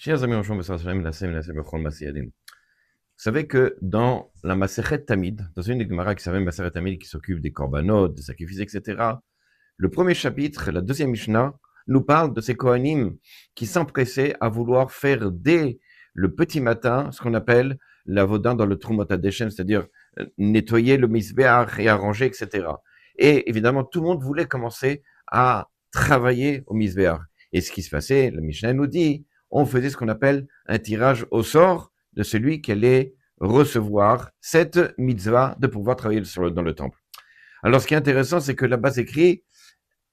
Chers amis, bonjour, monsieur Hashem, la Sem, la Sem, Bechol, Masiyadim. Vous savez que dans la Masechet Tamid, dans une des Gemara qui s'appelle Masechet Tamid, qui s'occupe des korbanot, des sacrifices, etc., le premier chapitre, la deuxième Mishnah, nous parle de ces Kohanim qui s'empressaient à vouloir faire dès le petit matin ce qu'on appelle l'avoda dans le Trumot HaDeshem, c'est-à-dire nettoyer le Mizbeach et arranger, etc. Et évidemment, tout le monde voulait commencer à travailler au Mizbeach. Et ce qui se passait, la Mishnah nous dit, on faisait ce qu'on appelle un tirage au sort de celui qui allait recevoir cette mitzvah de pouvoir travailler dans le temple. Alors, ce qui est intéressant, c'est que là-bas, c'est écrit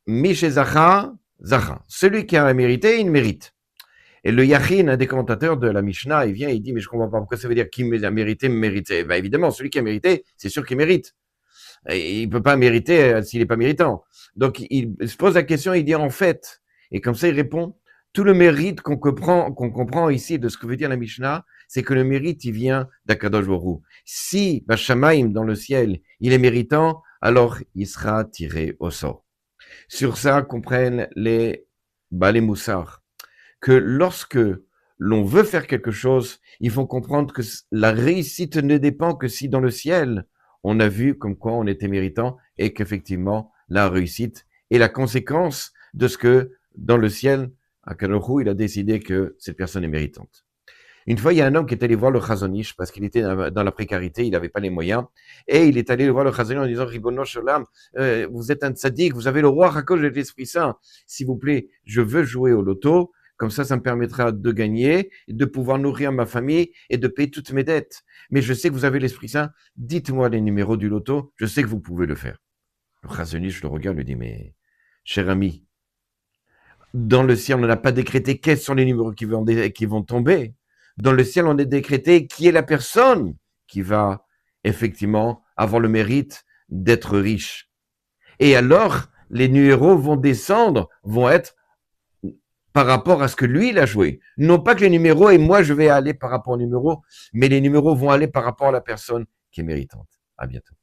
Mishe Zacha, Zacha. Celui qui a mérité, il mérite. Et le Yachin, un des commentateurs de la Mishnah, il vient et il dit, mais je ne comprends pas pourquoi ça veut dire qui a mérité, mérité. Ben évidemment, celui qui a mérité, c'est sûr qu'il mérite. Et il ne peut pas mériter s'il n'est pas méritant. Donc, il se pose la question, il dit en fait, et comme ça, il répond, tout le mérite qu'on comprend ici de ce que veut dire la Mishnah, c'est que le mérite, il vient d'Akadosh Baruch Hu. Si Bashamaim, dans le ciel, il est méritant, alors il sera tiré au sort. Sur ça, comprennent les Balé Moussar, que lorsque l'on veut faire quelque chose, il faut comprendre que la réussite ne dépend que si dans le ciel, on a vu comme quoi on était méritant et qu'effectivement, la réussite est la conséquence de ce que dans le ciel, Akadosh Baruch Hu, il a décidé que cette personne est méritante. Une fois, il y a un homme qui est allé voir le Chazon Ish parce qu'il était dans la précarité, il n'avait pas les moyens, et il est allé voir le Chazon Ish en disant, Ribono Shalom, vous êtes un tzaddik, vous avez le roi Hakosh et l'Esprit Saint, s'il vous plaît, je veux jouer au loto, comme ça me permettra de gagner, de pouvoir nourrir ma famille et de payer toutes mes dettes. Mais je sais que vous avez l'Esprit Saint, dites-moi les numéros du loto, je sais que vous pouvez le faire. Le Chazon Ish le regarde, lui dit, mais cher ami, dans le ciel, on n'a pas décrété quels sont les numéros qui vont tomber. Dans le ciel, on a décrété qui est la personne qui va effectivement avoir le mérite d'être riche. Et alors, les numéros vont descendre, vont être par rapport à ce que lui, il a joué. Non pas que les numéros, et moi, je vais aller par rapport aux numéros, mais les numéros vont aller par rapport à la personne qui est méritante. À bientôt.